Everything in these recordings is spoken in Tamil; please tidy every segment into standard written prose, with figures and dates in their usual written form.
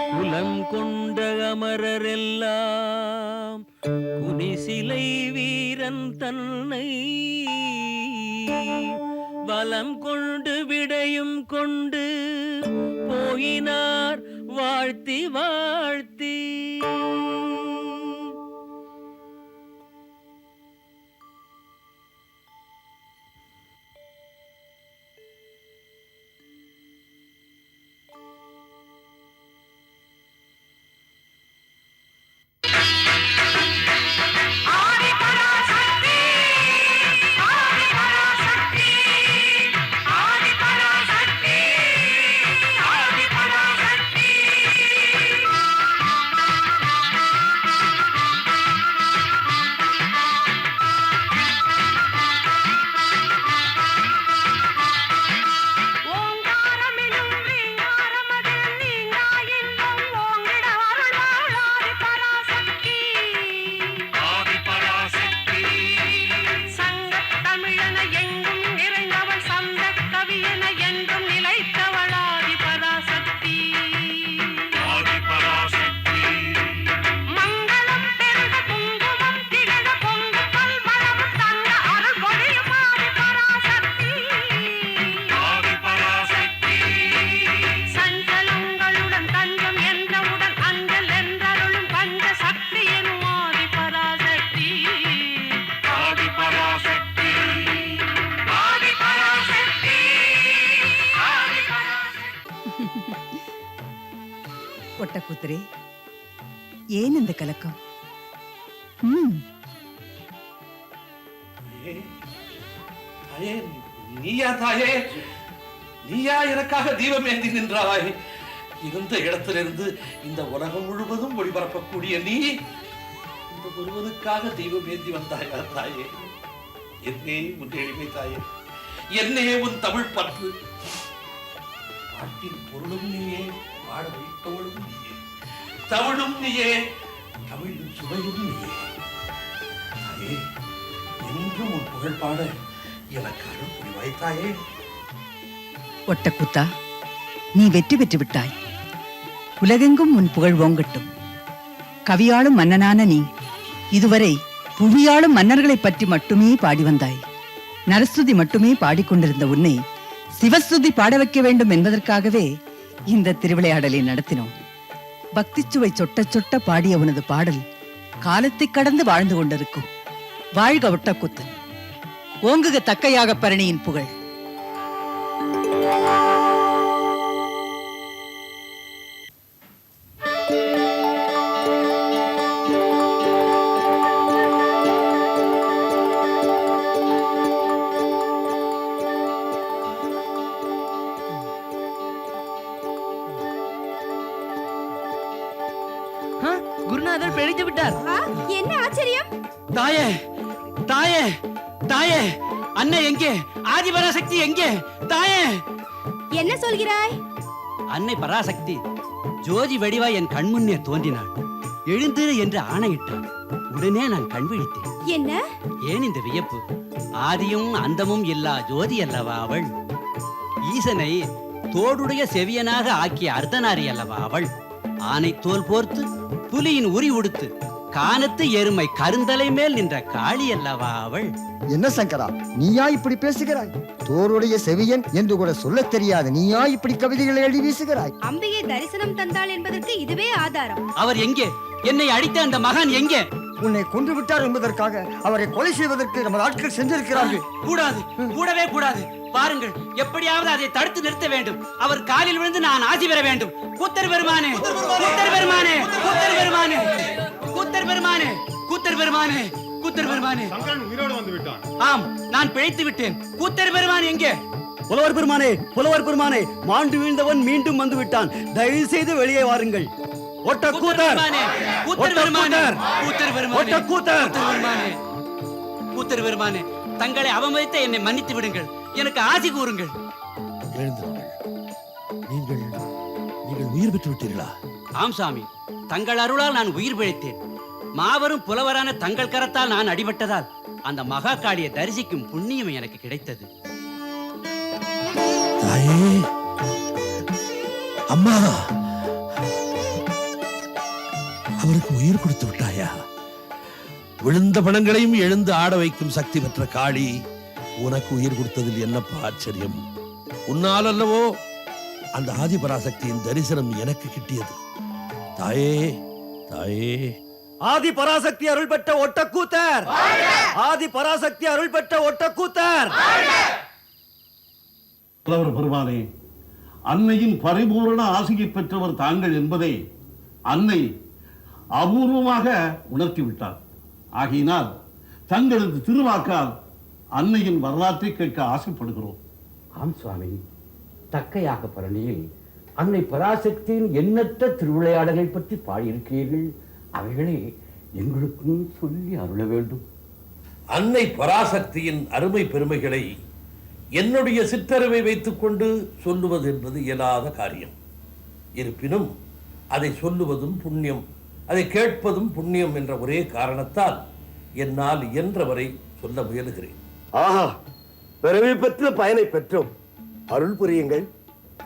குலம் கொண்ட அமரரெல்லாம் குனிசிலை வீரன் தன்னை வலம் கொண்டு விடையும் கொண்டு போயினார் வாழ்த்தி வாழ்த்தி. ஒட்டக்குதிரை, ஏன் இந்த கலக்கம்? நீயா தாயே? நீயா எனக்காக தீபம் ஏந்தி நின்றாய்? இருந்த இடத்திலிருந்து இந்த உலகம் முழுவதும் ஒளிபரப்பக்கூடிய நீ இந்த ஒருவனுக்காக தீபம் ஏந்தி வந்தாயா தாயே? என்னே உன் எளிமை தாயே, என்னே உன் தமிழ் பற்று. பாட்டின் பொருளும் நீயே, பாட வைப்பவளும் நீயே, தமிழும் நீயே, தமிழின் சுவையும் நீயே. தாயே, என்றும் உன் புகழ் பாட எனக்கு அருள் புரிவாய் தாயே. ஒட்டக்கூத்தா, நீ வெற்றி பெற்று விட்டாய். உலகெங்கும் உன் புகழ் ஓங்கட்டும். கவியாளும் மன்னனான நீ இதுவரை புவியாளும் மன்னர்களை பற்றி மட்டுமே பாடி வந்தாய். நரஸ்துதி மட்டுமே பாடிக்கொண்டிருந்த உன்னை சிவஸ்துதி பாட வைக்க வேண்டும் என்பதற்காகவே இந்த திருவிளையாடலை நடத்தினோம். பக்தி சுவை சொட்ட சொட்ட பாடிய உனது பாடல் காலத்தை கடந்து வாழ்ந்து கொண்டிருக்கும். வாழ்க ஒட்டக்கூத்தன், ஓங்குக தக்கையாக பரணியின் புகழ். குருநாதர் பிழைத்து விட்டார். என்ன ஆச்சரியம்? தாயே, தாயே, தாயே, அன்னை எங்கே? ஆதிபராசக்தி எங்கே? தாயே! என்ன சொல்கிறாய்? அன்னை பராசக்தி ஜோதி வடிவாய் என் கண்முன்னே தோன்றினாள். எழுந்திரு என்று ஆணையிட்டாள். உடனே நான் கண் விழித்தேன். என்ன? ஏன் இந்த வியப்பு? ஆதியும் அந்தமும் இல்லா ஜோதி அல்லவா அவள். ஈசனை தோடுடைய செவியனாக ஆக்கிய அர்த்தநாரி அல்லவா அவள். ஆனை தோல் போர்த்து புலியின் உரி உடுத்து கானத்து எருமை கருந்தலை மேல் நின்ற காளி அல்லவா அவள். என்ன சங்கரா, நீயா இப்படி பேசுகிறாய்? தோருடைய செவியன் என்று கூட சொல்ல தெரியாது நீயா இப்படி கவிதைகளை எழுதி வீசுகிறாய்? அம்பிகை தரிசனம் தந்தாள் என்பதற்கு இதுவே ஆதாரம். அவர் எங்கே? என்னை அடித்த அந்த மகான் எங்கே? உன்னை கொன்று விட்டார் என்பதற்காக அவரை கொலை செய்வதற்கு நமது ஆட்கள் சென்றிருக்கிறார்கள். கூடாது, கூடவே கூடாது. பாருங்கள், எப்படியாவது அதை தடுத்து நிறுத்த வேண்டும். அவர் காலில் விழுந்து நான் ஆசி பெற வேண்டும். கூத்தர் பெருமானே, கூத்தர் பெருமானே, கூத்தர் பெருமானே, கூத்தர் பெருமானே, கூத்தர் பெருமானே, கூத்தர் பெருமானே. சங்கரன் உயிரோடு வந்து விட்டான். ஆம், நான் பிழைத்து விட்டேன். கூத்தர் பெருமான் எங்கே? புலவர் பெருமானே, புலவர் பெருமானே, மாண்டு வீழ்ந்தவன் மீண்டும் வந்து விட்டான். தயவு செய்து வெளியே வாருங்கள். கூத்தர் பெருமானே, தங்களை அவமதித்த என்னை மன்னித்து விடுங்கள். எனக்கு ஆசி கூறுங்கள். எழுந்திருங்கள். நீங்கள் உயிர் பெற்று விட்டீர்களா? ஆம் சாமி, தங்கள் அருளால் நான் உயிர் பிழைத்தேன். மாபெரும் புலவரான தங்கள் கரத்தால் நான் அடிபட்டதால் அந்த மகா காளியை தரிசிக்கும் புண்ணியம் எனக்கு கிடைத்தது. தாயே, அம்மா, அவருக்கு உயிர் கொடுத்து விட்டாயா? விழுந்த பணங்களையும் எழுந்து ஆட வைக்கும் சக்தி பெற்ற காளி உனக்கு உயிர் கொடுத்ததில் என்னப்பா ஆச்சரியம்? உன்னால் அல்லவோ அந்த ஆதிபராசக்தியின் தரிசனம் எனக்கு கிட்டியது. தாயே, தாயே. ஆதி பராசக்தி அருள் பெற்ற ஒட்டக்கூத்தர், ஆதி பராசக்தி அருள் பெற்ற ஒட்டக்கூத்தர். புலவர் பெருமானே, அன்னையின் பரிபூரண ஆசியை பெற்றவர் தாங்கள் என்பதை அன்னை அபூர்வமாக உணர்த்திவிட்டார். ஆகையினால் தங்களது திருவாக்கால் அன்னையின் வரலாற்றை கேட்க ஆசைப்படுகிறோம். ஆம் சுவாமி, தக்கையாக பரணியில் அன்னை பராசக்தியின் எண்ணற்ற திருவிளையாடலை பற்றி பாடியிருக்கிறீர்கள். அவைகளை எங்களுக்கும் சொல்லி அருள வேண்டும். அன்னை பராசக்தியின் அருமை பெருமைகளை என்னுடைய சிற்றறிவை வைத்துக் கொண்டு சொல்லுவது என்பது இயலாத காரியம். இருப்பினும் அதை சொல்லுவதும் புண்ணியம், அதை கேட்பதும் புண்ணியம் என்ற ஒரே காரணத்தால் என்னால் இயன்றவரை சொல்ல முயலுகிறேன். ஆஹா, பிறவி பெற்ற பயனை பெற்றோம். அருள் புரியுங்கள்.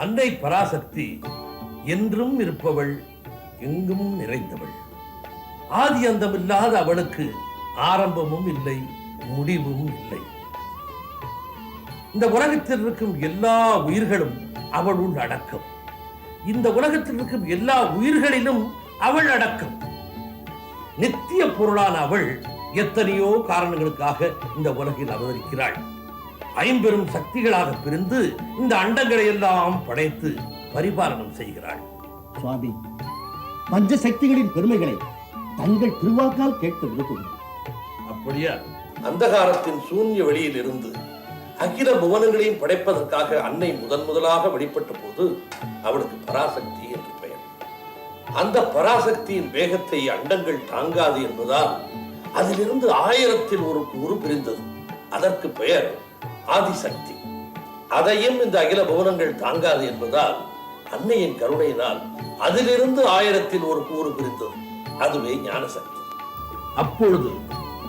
அன்னை பராசக்தி என்றும் இருப்பவள், எங்கும் நிறைந்தவள். ஆதி அந்தமில்லாத அவளுக்கு ஆரம்பமும் இல்லை, முடிவும் இல்லை. இந்த உலகத்தில் இருக்கும் எல்லா உயிர்களும் அவளுள் அடக்கம். இந்த உலகத்தில் இருக்கும் எல்லா உயிர்களிலும் அவள் அடக்கம். நித்திய பொருளான அவள் எத்தனையோ காரணங்களுக்காக இந்த உலகில் அவதரிக்கிறாள். ஐம்பெரும் சக்திகளாக பிரிந்து இந்த அண்டங்களை எல்லாம் படைத்து பரிபாலனம் செய்கிறாள். சுவாமி, பஞ்ச சக்திகளின் பெருமைகளை தங்கள் திருவாக்கால் கேட்க விரும்புகிறேன். அப்படியா? அந்தகாரத்தின் சூன்ய வெளியில் இருந்து அகில புவனங்களையும் படைப்பதற்காக அன்னை முதலாக வெளிப்பட்ட போது அவளுக்கு பராசக்தி என்று பெயர். அந்த பராசக்தியின் வேகத்தை அண்டங்கள் தாங்காது என்பதால் அதிலிருந்து 1000ல் ஒரு கூறு பிரிந்தது. அதற்கு பெயர் ஆதிசக்தி. அதையும் இந்த அகில புவனங்கள் தாங்காது என்பதால் அன்னையின் கருணையினால் அதிலிருந்து 1000ல் ஒரு கூறு பிரிந்தது. அதுவே ஞானசக்தி. அப்பொழுது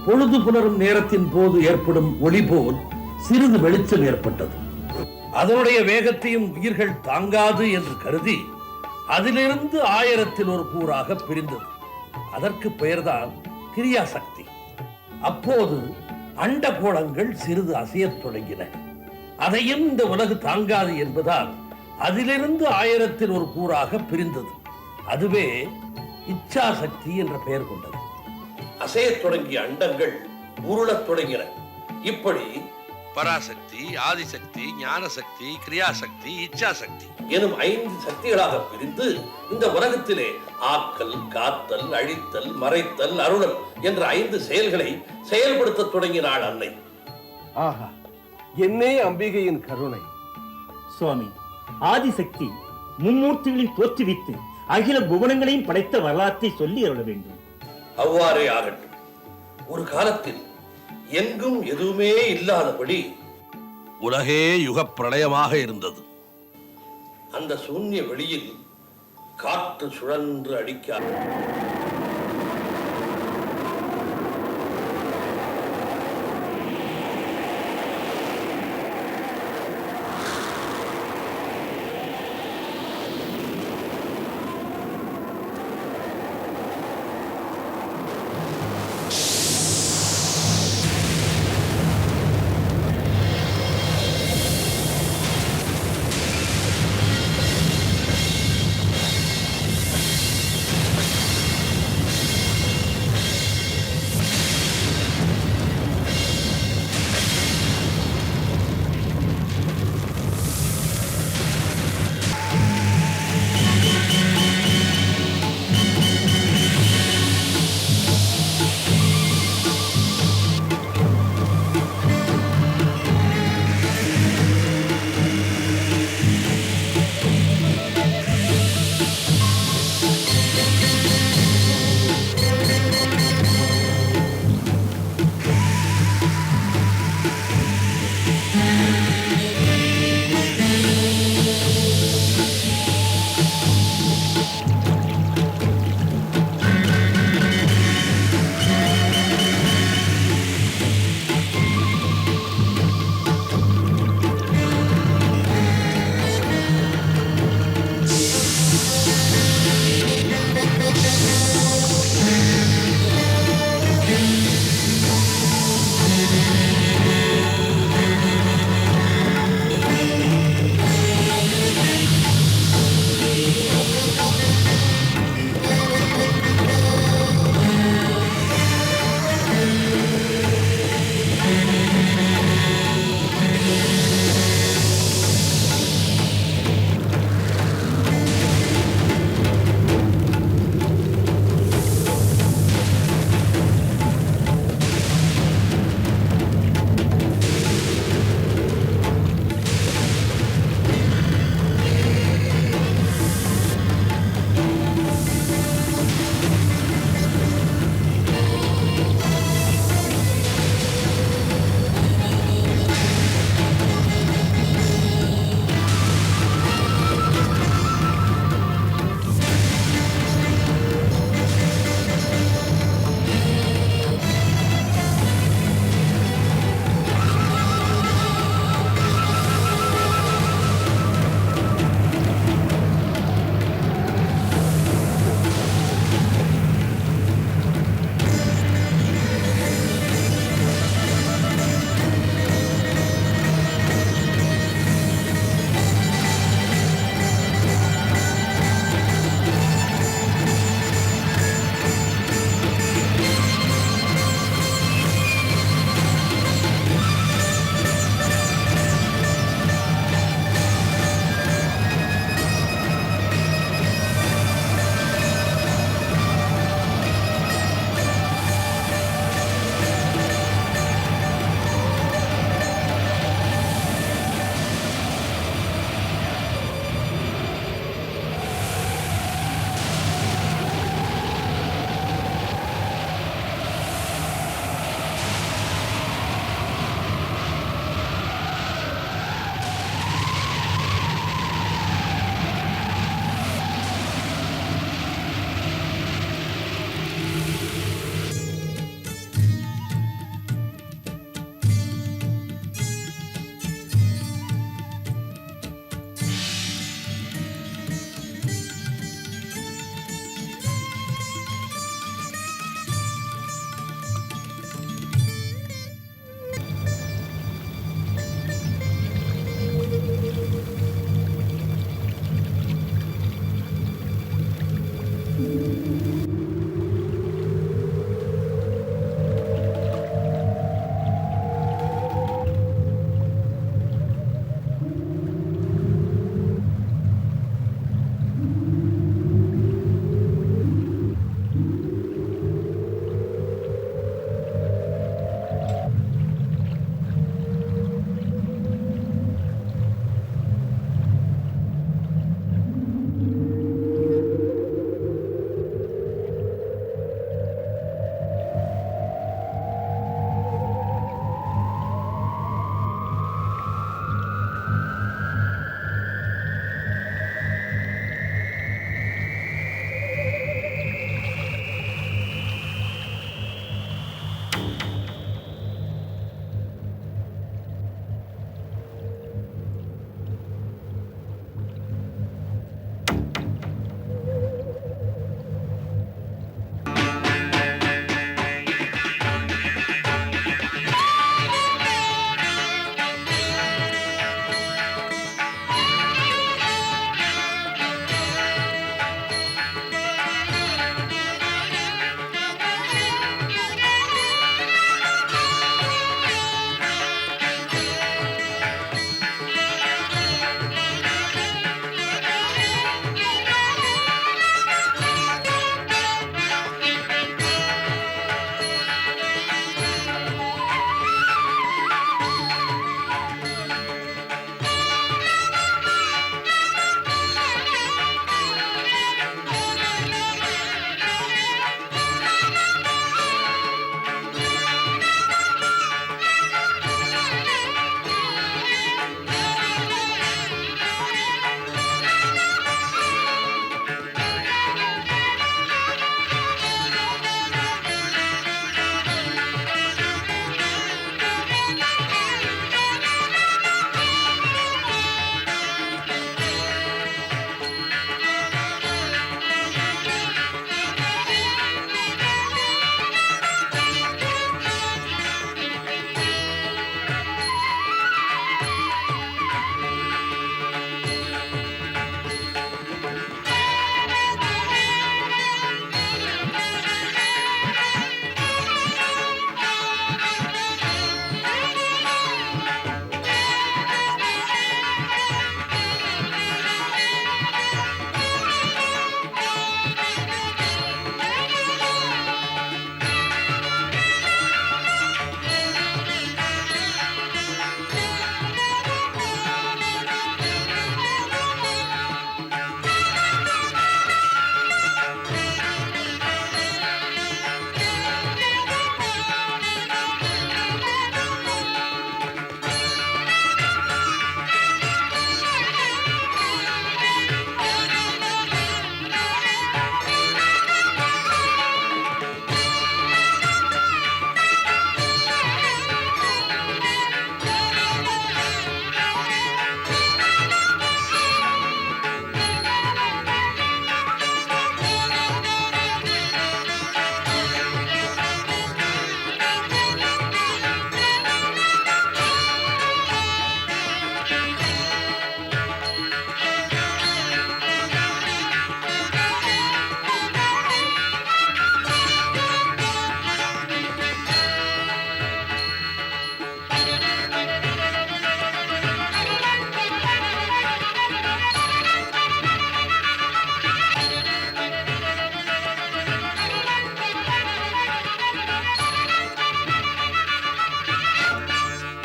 பொழுது புலரும் நேரத்தின் போது ஏற்படும் ஒளி போல் சிறிது வெளிச்சம் ஏற்பட்டது. அதனுடைய வேகத்தையும் உயிர்கள் தாங்காது என்று கருதி அதிலிருந்து 1000ல் ஒரு கூறாக பிரிந்தது. அதற்கு பெயர்தான் கிரியாசக்தி. அப்போது அண்ட கோளங்கள் சிறிது அசையத் தொடங்கின. அதையும் இந்த உலகு தாங்காது என்பதால் அதிலிருந்து 1000ல் ஒரு கூறாக பிரிந்தது. அதுவே இச்சாசக்தி என்ற பெயர் கொண்டது. அசையத் தொடங்கிய அண்டங்கள் உருளத் தொடங்கின. இப்படி பராசக்தி, ஆதிசக்தி, ஞானசக்தி, கிரியாசக்தி, இச்சாசக்தி எனும் 5 சக்திகளாக பிரிந்து இந்த உலகத்திலே ஆக்கல், காத்தல், அழித்தல், மறைத்தல், அருளல் என்ற 5 செயல்களை செயல்படுத்த தொடங்கினாள் அன்னை. ஆஹா, என்னே அம்பிகையின் கருணை! சுவாமி, ஆதிசக்தி மும்மூர்த்திகளில் தோற்றுவித்து அகில புவனங்களையும் படைத்த வரலாற்றை சொல்லி அருள வேண்டும். அவ்வாறே ஆகட்டும். ஒரு காலத்தில் எங்கும் எதுவுமே இல்லாதபடி உலகே யுகப் பிரளயமாக இருந்தது. அந்த சூன்ய வெளியில் காற்று சுழன்று அடிக்க